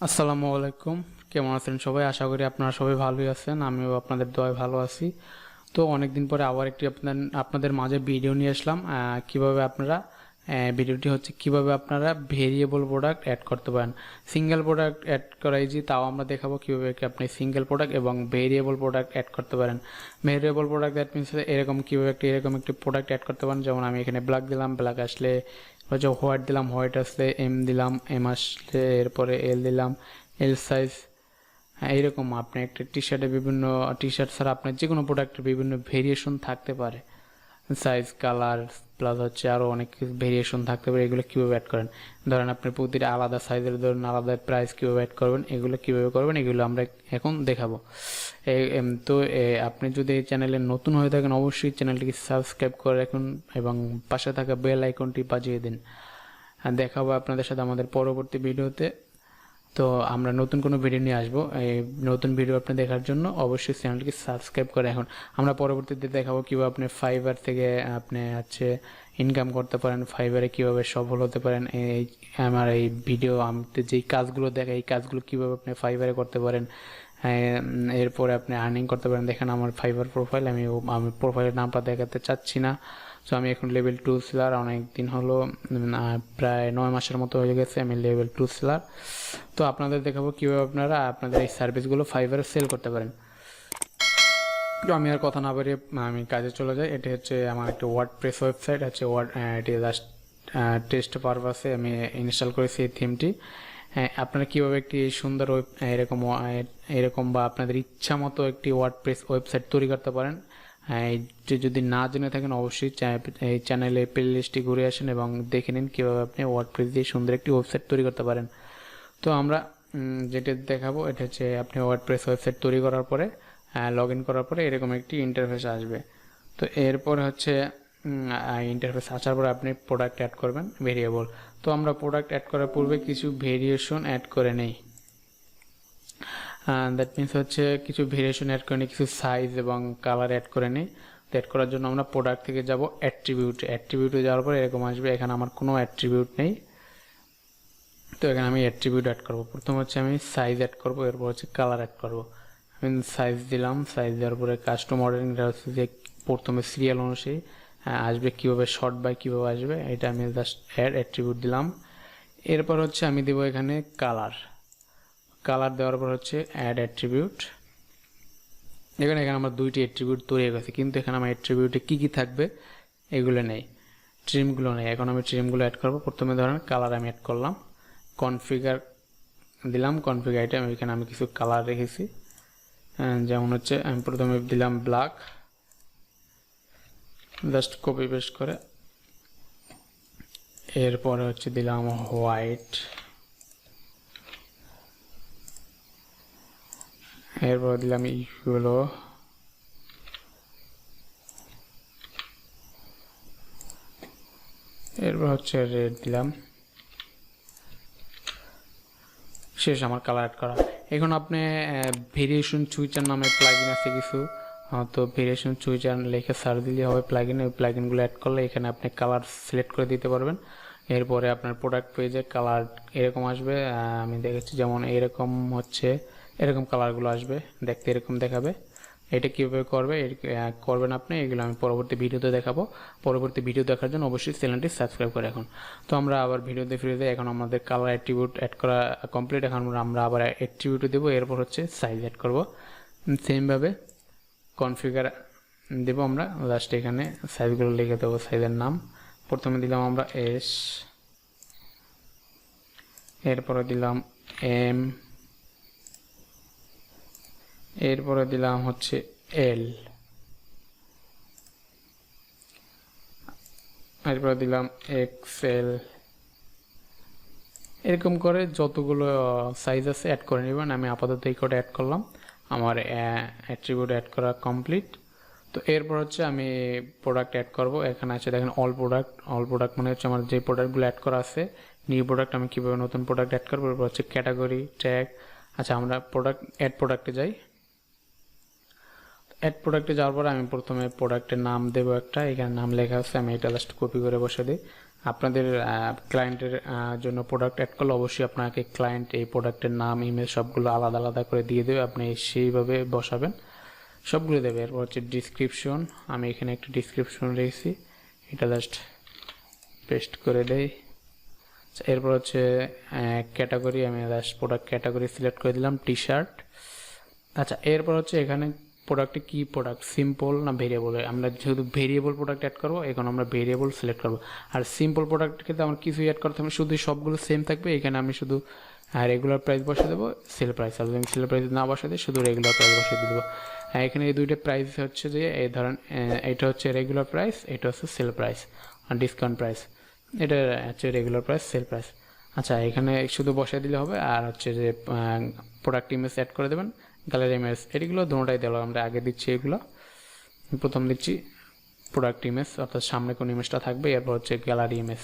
আসসালামু আলাইকুম। কেমন আছেন সবাই? আশা করি আপনারা সবাই ভালোই আছেন। আমিও আপনাদের দোয়ায় ভালো আছি। তো অনেকদিন পরে আবার একটি আপনাদের মাঝে ভিডিও নিয়ে আসলাম। কিভাবে আপনারা ভিডিওটি হচ্ছে কিভাবে আপনারা ভেরিয়েবল প্রোডাক্ট অ্যাড করতে পারেন। সিঙ্গেল প্রোডাক্ট অ্যাড করা ইজি, তাও আমরা দেখাবো কিভাবে আপনি সিঙ্গেল প্রোডাক্ট এবং ভেরিয়েবল প্রোডাক্ট অ্যাড করতে পারেন। ভেরিয়েবল প্রোডাক্ট দ্যাট মিনস এরকম কিভাবে এরকম একটি প্রোডাক্ট অ্যাড করতে পারেন। যেমন আমি এখানে ব্ল্যাক দিলাম, ব্ল্যাক আসলে হচ্ছে হোয়াইট দিলাম, হোয়াইট আসলে এম দিলাম, এম আসলে এরপরে এল দিলাম, এল সাইজ। হ্যাঁ, এইরকম আপনি একটা টি শার্টে বিভিন্ন টি শার্ট ছাড়া আপনার যে কোনো প্রোডাক্টের বিভিন্ন ভেরিয়েশন থাকতে পারে, সাইজ, কালার প্লাস হচ্ছে আরও অনেক কিছু ভেরিয়েশন থাকতে পারে। এগুলো কীভাবে অ্যাড করেন, ধরেন আপনি প্রতিটা আলাদা সাইজের ধরুন আলাদা প্রাইস কীভাবে অ্যাড করবেন, এগুলো কীভাবে করবেন এগুলো আমরা এখন দেখাবো। তো আপনি যদি এই চ্যানেলে নতুন হয়ে থাকেন অবশ্যই চ্যানেলটিকে সাবস্ক্রাইব করে রাখুন এবং পাশে থাকা বেল আইকনটি বাজিয়ে দিন। দেখাবো আপনাদের সাথে আমাদের পরবর্তী ভিডিওতে। তো আমরা নতুন কোনো ভিডিও নিয়ে আসবো। এই নতুন ভিডিও আপনি দেখার জন্য অবশ্যই চ্যানেলটিকে সাবস্ক্রাইব করে এখন আমরা পরবর্তীতে দেখাবো কীভাবে আপনি ফাইবার থেকে আপনি হচ্ছে ইনকাম করতে পারেন, ফাইবারে কীভাবে সফল হতে পারেন। এই আমার এই ভিডিও আমি যেই কাজগুলো দেখাই এই কাজগুলো কীভাবে আপনি ফাইবারে করতে পারেন, এরপরে আপনি আর্নিং করতে পারেন। দেখেন আমার ফাইবার প্রোফাইল, আমি প্রোফাইলের নামটা দেখাতে চাচ্ছি না। সো আমি এখন লেভেল 2 সেলার, অনেক দিন হলো, প্রায় 9 মাসের মতো হয়ে গেছে আমি লেভেল 2 সেলার। তো আপনাদের দেখাবো কীভাবে আপনারা আপনাদের এই সার্ভিসগুলো ফাইবারে সেল করতে পারেন। তো আমি আর কথা না বাড়িয়ে আমি কাজে চলে যাই। এটি হচ্ছে আমার একটা ওয়ার্ডপ্রেস ওয়েবসাইট আছে। এটি জাস্ট টেস্ট পারপাসে আমি ইনস্টল করেছি এই থিমটি। আপনারা কীভাবে একটি সুন্দর এরকম বা আপনাদের ইচ্ছা মতো একটি ওয়ার্ডপ্রেস ওয়েবসাইট তৈরি করতে পারেন। যদি না জেনে থাকেন অবশ্যই এই চ্যানেলে প্লে লিস্টটি ঘুরে আসেন এবং দেখে নিন কীভাবে আপনি ওয়ার্ডপ্রেস দিয়ে সুন্দর একটি ওয়েবসাইট তৈরি করতে পারেন। তো আমরা যেটা দেখাবো এটা হচ্ছে আপনি ওয়ার্ডপ্রেস ওয়েবসাইট তৈরি করার পরে লগ ইন করার পরে এরকম একটি ইন্টারফেস আসবে। তো এরপর হচ্ছে ইন্টারফেস আসার পরে আপনি প্রোডাক্ট অ্যাড করবেন, ভেরিয়েবল। তো আমরা প্রোডাক্ট অ্যাড করার পূর্বে কিছু ভেরিয়েশন অ্যাড করে নেই। দ্যাট মিনস হচ্ছে কিছু ভেরিয়েশন অ্যাড করে নিই, কিছু সাইজ এবং কালার অ্যাড করে নিই। অ্যাড করার জন্য আমরা প্রোডাক্ট থেকে যাব অ্যাট্রিবিউটে যাওয়ার পরে এরকম আসবে। এখানে আমার কোনো অ্যাট্রিবিউট নেই, তো এখানে আমি অ্যাট্রিবিউট অ্যাড করবো। প্রথমে হচ্ছে আমি সাইজ অ্যাড করবো, এরপর হচ্ছে কালার অ্যাড করবো। আমি সাইজ দিলাম, সাইজ দেওয়ার পরে কাস্টম অর্ডারিংটা হচ্ছে যে প্রথমে সিরিয়াল অনুযায়ী আসবে, কীভাবে শর্ট বাই কীভাবে আসবে এটা আমি জাস্ট অ্যাট্রিবিউট দিলাম। এরপর হচ্ছে আমি দেবো এখানে কালার দেওয়ার পর হচ্ছে অ্যাড অ্যাট্রিবিউট। এখানে আমার দুইটি অ্যাট্রিবিউট তৈরি হয়ে গেছে, কিন্তু এখানে আমার অ্যাট্রিবিউটে কী কী থাকবে এগুলো নেই, ট্রিমগুলো নেই। এখন আমি ট্রিমগুলো অ্যাড করবো। প্রথমে ধরেন কালার আমি অ্যাড করলাম, কনফিগার দিলাম, কনফিগার আইটেম। এখানে আমি কিছু কালার রেখেছি, যেমন হচ্ছে আমি প্রথমে দিলাম ব্ল্যাক, জাস্ট কপি পেস্ট করে। এরপরে হচ্ছে দিলাম হোয়াইট, এরপর দিলাম ইয়েলো, এরপর হচ্ছে রেড দিলাম। শেষ আমার কালার অ্যাড করা। এখন আপনি ভেরিয়েশন সুইচার নামে প্লাগইন আছে কিছু, তো ভেরিয়েশন সুইচার লিখে সার্চ দিলে হবে প্লাগইন। ওই প্লাগইনগুলো অ্যাড করলে এখানে আপনি কালার সিলেক্ট করে দিতে পারবেন। এরপরে আপনার প্রোডাক্ট পেজে কালার এরকম আসবে, আমি দেখেছি যেমন এরকম হচ্ছে, এরকম কালারগুলো আসবে, দেখতে এরকম দেখাবে। এটা কীভাবে করবেন আপনি এগুলো আমি পরবর্তী ভিডিওতে দেখাবো। পরবর্তী ভিডিও দেখার জন্য অবশ্যই চ্যানেলটি সাবস্ক্রাইব করে রাখুন। তো আমরা আবার ভিডিওতে ফিরে যাই। এখন আমাদের কালার অ্যাট্রিবিউট অ্যাড করা কমপ্লিট। এখন আমরা আবার অ্যাট্রিবিউট দেবো, এরপর হচ্ছে সাইজ অ্যাড করব। সেমভাবে কনফিগার দেবো আমরা, লাস্ট এখানে সাইজগুলো লিখে দেবো। সাইজের নাম প্রথমে দিলাম আমরা এস, এরপরে দিলাম এম, এরপরে দিলাম হচ্ছে এল, এরপরে দিলাম এক্সেল। এরকম করে যতগুলো সাইজ আছে অ্যাড করে নেবেন। আমি আপাতত এই কোডে অ্যাড করলাম, আমার অ্যাট্রিবিউট অ্যাড করা কমপ্লিট। তো এরপর হচ্ছে আমি প্রোডাক্ট অ্যাড করব। এখানে আছে দেখেন অল প্রোডাক্ট মানে হচ্ছে আমার যে প্রোডাক্টগুলো অ্যাড করা আছে। নিউ প্রোডাক্ট আমি কীভাবে নতুন প্রোডাক্ট অ্যাড করবো, এরপর হচ্ছে ক্যাটাগরি, ট্যাগ। আচ্ছা আমরা প্রোডাক্টে যাই। অ্যাড প্রোডাক্টে যাওয়ার পর আমি প্রথমে প্রোডাক্টের নাম দেবো একটা, এখানে নাম লেখা আছে, আমি এটা জাস্ট কপি করে বসে দিই। আপনাদের ক্লায়েন্টের জন্য প্রোডাক্ট অ্যাড করলে অবশ্যই আপনাকে ক্লায়েন্ট এই প্রোডাক্টের নাম ইমেজ সবগুলো আলাদা আলাদা করে দিয়ে দেবে, আপনি সেইভাবে বসাবেন, সবগুলো দেবে। এরপর হচ্ছে ডিসক্রিপশন, আমি এখানে একটা ডিসক্রিপশন রেখেছি, এটা জাস্ট পেস্ট করে দেই। এরপর হচ্ছে ক্যাটাগরি, আমি জাস্ট প্রোডাক্ট ক্যাটাগরি সিলেক্ট করে দিলাম টি শার্ট। আচ্ছা, এরপর হচ্ছে এখানে প্রোডাক্টে কি প্রোডাক্ট, সিম্পল না ভেরিয়েবল, আমরা যেহেতু ভেরিয়েবল প্রোডাক্ট অ্যাড করবো এখন আমরা ভেরিয়েবল সিলেক্ট করবো। আর সিম্পল প্রোডাক্ট ক্ষেত্রে আমার কিছুই অ্যাড করতে হবে, শুধু সবগুলো সেম থাকবে, এখানে আমি শুধু রেগুলার প্রাইস বসে দেবো, সেল প্রাইস, আর যদি আমি সেল প্রাইস না বসে দিই শুধু রেগুলার প্রাইস বসে দেবো। এখানে এই দুইটা প্রাইস হচ্ছে যে এই ধরেন এটা হচ্ছে রেগুলার প্রাইস, এটা হচ্ছে সেল প্রাইস, আর ডিসকাউন্ট প্রাইস এটা হচ্ছে রেগুলার প্রাইস, সেল প্রাইস। আচ্ছা, এখানে শুধু বসে দিলে হবে। আর হচ্ছে যে প্রোডাক্ট ইমেজ অ্যাড করে দেবেন, গ্যালারি ইমেজ, এগুলো দুটোটাই দিলাম, আমরা আগে দিচ্ছি এগুলো, প্রথম দিচ্ছি প্রোডাক্ট ইমেজ অর্থাৎ সামনে কোন ইমেজটা থাকবে, এরপর হচ্ছে গ্যালারি ইমেজ।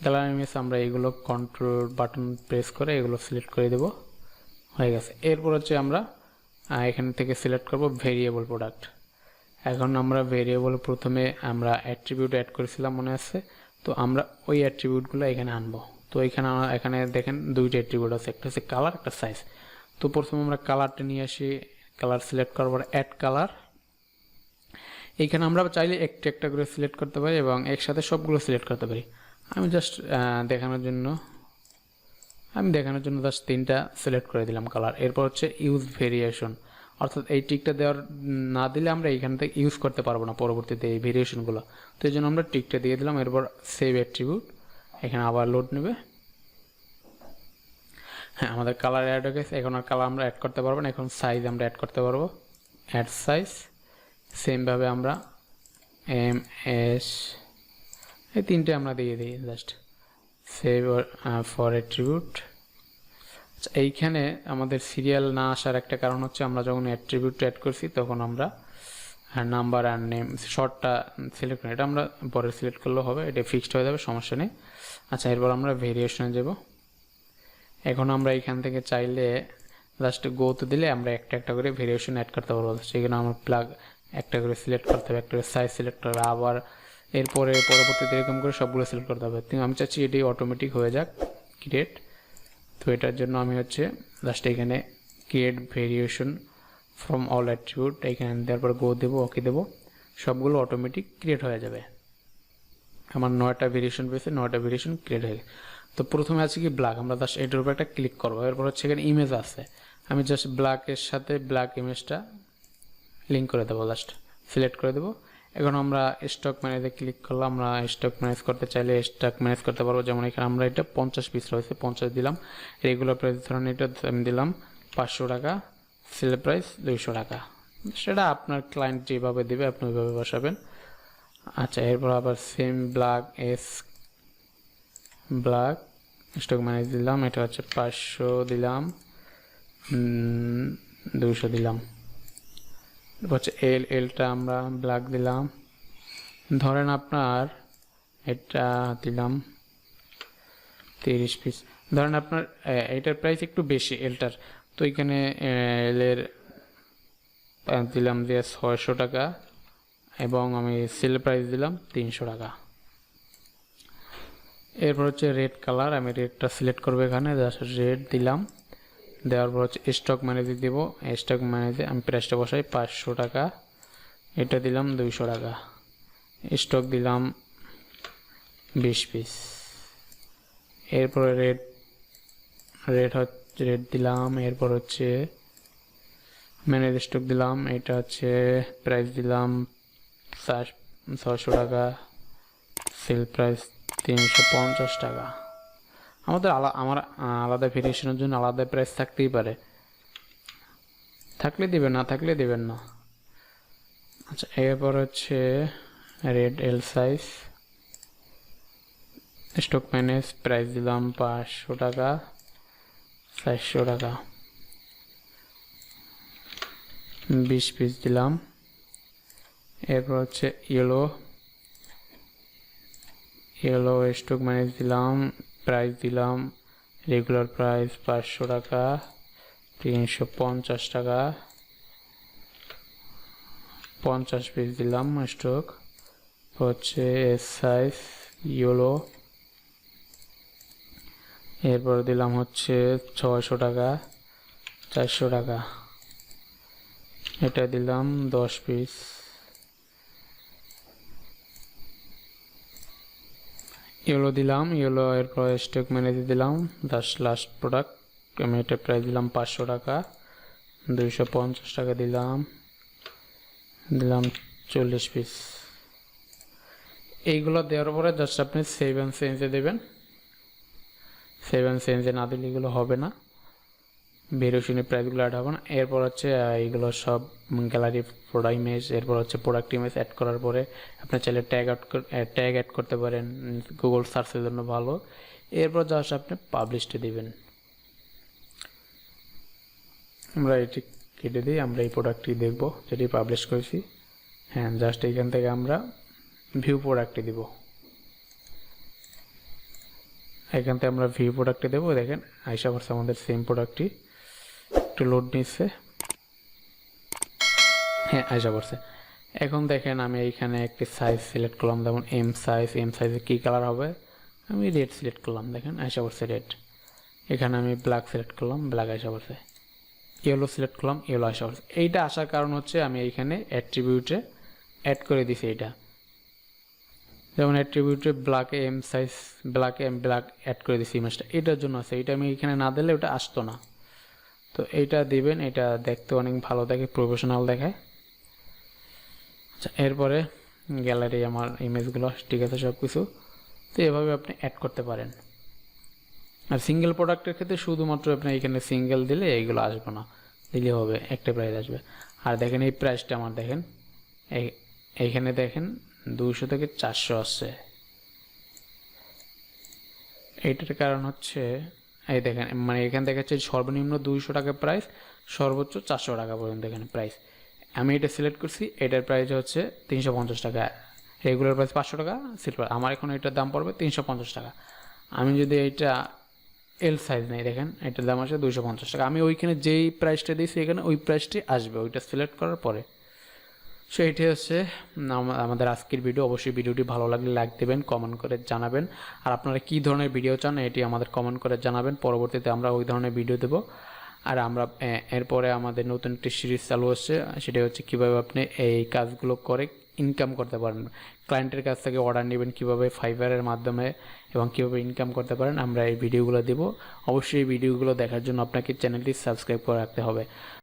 গ্যালারি ইমেজ আমরা এগুলো কন্ট্রোল বাটন প্রেস করে এগুলো সিলেক্ট করে দেব, হয়ে গেছে। এরপর হচ্ছে আমরা এখান থেকে সিলেক্ট করব ভেরিয়েবল প্রোডাক্ট। এখন আমরা ভেরিয়েবল প্রথমে আমরা অ্যাট্রিবিউট অ্যাড করেছিলাম মনে আছে, তো আমরা ওই অ্যাট্রিবিউটগুলো এখানে আনবো। তো এখানে দেখেন দুইটা অ্যাট্রিবিউট আছে, একটা হচ্ছে কালার, একটা সাইজ। তো প্রথমে আমরা কালারটা নিয়ে আসি, কালার সিলেক্ট করবো, অ্যাড কালার। এইখানে আমরা চাইলে একটা একটা করে সিলেক্ট করতে পারি এবং একসাথে সবগুলো সিলেক্ট করতে পারি। আমি জাস্ট দেখানোর জন্য জাস্ট 3টা সিলেক্ট করে দিলাম কালার। এরপর হচ্ছে ইউজ ভেরিয়েশন, অর্থাৎ এই টিকটা দেওয়ার না দিলে আমরা এইখান থেকে ইউজ করতে পারবো না পরবর্তীতে এই ভেরিয়েশনগুলো, তো এই জন্য আমরা টিকটা দিয়ে দিলাম। এরপর সেভ অ্যাট্রিবিউট, এখানে আবার লোড নেবে। হ্যাঁ, আমাদের কালার অ্যাড হয়ে গেছে, এখন আর কালার আমরা অ্যাড করতে পারবো না, এখন সাইজ আমরা অ্যাড করতে পারবো, অ্যাড সাইজ। সেমভাবে আমরা এম এস এই 3টে আমরা দিয়ে দিই, জাস্ট সেভ ফর অ্যাট্রিবিউট। আচ্ছা, এইখানে আমাদের সিরিয়াল না আসার একটা কারণ হচ্ছে আমরা যখন অ্যাট্রিবিউট অ্যাড করছি তখন আমরা নাম্বার আর নেম শর্টটা সিলেক্ট করি, এটা আমরা পরে সিলেক্ট করলেও হবে, এটা ফিক্সড হয়ে যাবে, সমস্যা নেই। আচ্ছা, এরপর আমরা ভেরিয়েশনে যাব। এখন আমরা এখান থেকে চাইলে জাস্ট গোতে দিলে আমরা একটা একটা করে ভেরিয়েশন অ্যাড করতে পারবো, সেখানে আমরা প্লাগ একটা করে সিলেক্ট করতে হবে, একটা করে সাইজ সিলেক্ট করতে হবে, আবার এরপরে পরবর্তীতে এরকম করে সবগুলো সিলেক্ট করতে হবে। কিন্তু আমি চাচ্ছি এটি অটোমেটিক হয়ে যাক ক্রিয়েট, তো এটার জন্য আমি হচ্ছে জাস্ট এখানে create variation from all attribute এখানে দেওয়ার পর গো দেবো, ওকে দেবো, সবগুলো অটোমেটিক ক্রিয়েট হয়ে যাবে। আমার 9টা ভেরিয়েশন পেয়েছে, 9টা ভেরিয়েশন ক্রিয়েট হয়ে গেছে। তো প্রথমে আছে কি ব্ল্যাক, আমরা জাস্ট এটার উপর একটা ক্লিক করবো, এরপর হচ্ছে এখানে ইমেজ আছে, আমি জাস্ট ব্ল্যাকের সাথে ব্ল্যাক ইমেজটা লিঙ্ক করে দেবো, জাস্ট সিলেক্ট করে দেবো। এখন আমরা স্টক ম্যানেজে ক্লিক করলাম, আমরা স্টক ম্যানেজ করতে চাইলে স্টক ম্যানেজ করতে পারবো, যেমন এখানে আমরা এটা 50 পিস রয়েছে, 50 দিলাম। রেগুলার প্রাইস ধরুন এটা আমি দিলাম 500 টাকা, সেল প্রাইস 200 টাকা, সেটা আপনার ক্লায়েন্ট যেভাবে দেবে আপনি ওইভাবে বসাবেন। আচ্ছা, এরপর আবার সেম ব্ল্যাক স্টক ম্যানেজ দিলাম, এটা হচ্ছে 500 দিলাম, 200 দিলাম। হচ্ছে এলটা আমরা ব্ল্যাক দিলাম, ধরেন আপনার এটা দিলাম 30 পিস, ধরেন আপনার এটার প্রাইস একটু বেশি এলটার, তো এখানে এলের দিলাম যে 600 টাকা এবং আমি সেল প্রাইস দিলাম 300 টাকা। এরপর হচ্ছে রেড কালার, আমি রেডটা সিলেক্ট করবো, এখানে জাস্ট রেড দিলাম, দেওয়ার পর হচ্ছে স্টক ম্যানেজে দেব, স্টক ম্যানেজে আমি প্রাইসটা বসাই 500 টাকা, এটা দিলাম 200 টাকা, স্টক দিলাম 20 পিস। এরপরে রেড দিলাম, এরপর হচ্ছে ম্যানেজ স্টক দিলাম, এটা হচ্ছে প্রাইস দিলাম 600 টাকা, সেল প্রাইস 350 টাকা। আমার আলাদা ভেরিয়েশনের জন্য আলাদা প্রাইস থাকতেই পারে, থাকলে দিবেন, না থাকলে দিবেন না। আচ্ছা, এরপর হচ্ছে red L size, stock manage, price দিলাম 500 টাকা, 400 টাকা, 20 পিস দিলাম। এরপর হচ্ছে ইয়েলো স্টক ম্যানেজ দিলাম, প্রাইস দিলাম রেগুলার প্রাইস 500 টাকা, 350 টাকা, 50 পিস দিলাম স্টক, হচ্ছে এস সাইজ ইয়েলো, এরপর দিলাম হচ্ছে 600 টাকা, 400 টাকা, এটা দিলাম 10 পিস। ইয়েলো দিলাম, ইয়েলো এরপর স্টক ম্যানেজে দিলাম 10 লাস্ট প্রোডাক্ট, আমি এটা প্রাইস দিলাম 500 টাকা, 250 টাকা দিলাম, দিলাম 40 পিস। এইগুলো দেওয়ার পরে জাস্ট আপনি সেভ অ্যান্ড চেঞ্জে দেবেন। সেভ অ্যান্ড চেঞ্জে না দিলে এগুলো হবে না, ভেরিয়েশনের প্রাইসগুলো অ্যাড হবে না। এরপর হচ্ছে এইগুলো সব গ্যালারি প্রোডাক্ট ইমেজ, এরপর হচ্ছে প্রোডাক্ট ইমেজ অ্যাড করার পরে আপনি চাইলে ট্যাগ অ্যাড করতে পারেন, গুগল সার্চের জন্য ভালো। এরপর জাস্ট আপনি পাবলিশটা দিবেন। আমরা এটি কেটে দিই, আমরা এই প্রোডাক্টটি দেখব যেটি পাবলিশ করেছি। হ্যাঁ, জাস্ট এইখান থেকে আমরা ভিউ প্রোডাক্টটি দিব, এখান থেকে আমরা ভিউ প্রোডাক্টে দেবো। দেখেন আইসা পড়ছে আমাদের সেম প্রোডাক্টটি, একটু লোড নিচ্ছে। হ্যাঁ, আইসা পড়ছে। এখন দেখেন আমি এইখানে একটি সাইজ সিলেক্ট করলাম, যেমন এম সাইজে কী কালার হবে, আমি রেড সিলেক্ট করলাম। দেখেন আইসা পড়ছে রেড। এখানে আমি ব্ল্যাক সিলেক্ট করলাম, ব্ল্যাক আইসা পড়ছে। ইয়েলো সিলেক্ট করলাম, ইয়েলো আইসা পড়ছে। এইটা আসার কারণ হচ্ছে আমি এইখানে অ্যাট্রিবিউটে অ্যাড করে দিছি এইটা, যেমন অ্যাট্রিবিউটে ব্ল্যাকে এম সাইজ ব্ল্যাক অ্যাড করে দিছি ইমেজটা, এটার জন্য আছে। এটা আমি এখানে না দিলে ওটা আসতো না। তো এইটা দিবেন, এটা দেখতে অনেক ভালো দেখে, প্রফেশনাল দেখায়। আচ্ছা, এরপরে গ্যালারি আমার ইমেজগুলো ঠিক আছে সব কিছু। তো এভাবে আপনি অ্যাড করতে পারেন। আর সিঙ্গেল প্রোডাক্টের ক্ষেত্রে শুধুমাত্র আপনি এখানে সিঙ্গেল দিলে এইগুলো আসবে না, দিলে হবে একটা প্রাইস আসবে। আর দেখেন এই প্রাইসটা আমার দেখেন এইখানে দেখেন 200 থেকে 400 আসছে। এইটার কারণ হচ্ছে এই দেখেন, মানে এখানে দেখাচ্ছে সর্বনিম্ন 200 টাকা প্রাইস, সর্বোচ্চ 400 টাকা পর্যন্ত এখানে প্রাইস। আমি এটা সিলেক্ট করছি, এটার প্রাইস হচ্ছে 350 টাকা, রেগুলার প্রাইস 500 টাকা সিলভার। আমার এখন এটার দাম পড়বে 350 টাকা। আমি যদি এইটা এল সাইজ নেই, দেখেন এটার দাম আসে 250 টাকা। আমি ওইখানে যেই প্রাইসটা দিয়েছি এখানে ওই প্রাইসটি আসবে ওইটা সিলেক্ট করার পরে। সো এটি হচ্ছে আমাদের আজকের ভিডিও। অবশ্যই ভিডিওটি ভালো লাগলে লাইক দেবেন, কমেন্ট করে জানাবেন। আর আপনারা কী ধরনের ভিডিও চান এটি আমাদের কমেন্ট করে জানাবেন, পরবর্তীতে আমরা ওই ধরনের ভিডিও দেবো। আর আমরা এরপরে আমাদের নতুন একটি সিরিজ চালু হচ্ছে, সেটা হচ্ছে কীভাবে আপনি এই কাজগুলো করে ইনকাম করতে পারেন, ক্লায়েন্টের কাছ থেকে অর্ডার নেবেন কীভাবে ফাইবারের মাধ্যমে, এবং কীভাবে ইনকাম করতে পারেন, আমরা এই ভিডিওগুলো দেবো। অবশ্যই এই ভিডিওগুলো দেখার জন্য আপনাকে চ্যানেলটি সাবস্ক্রাইব করে রাখতে হবে।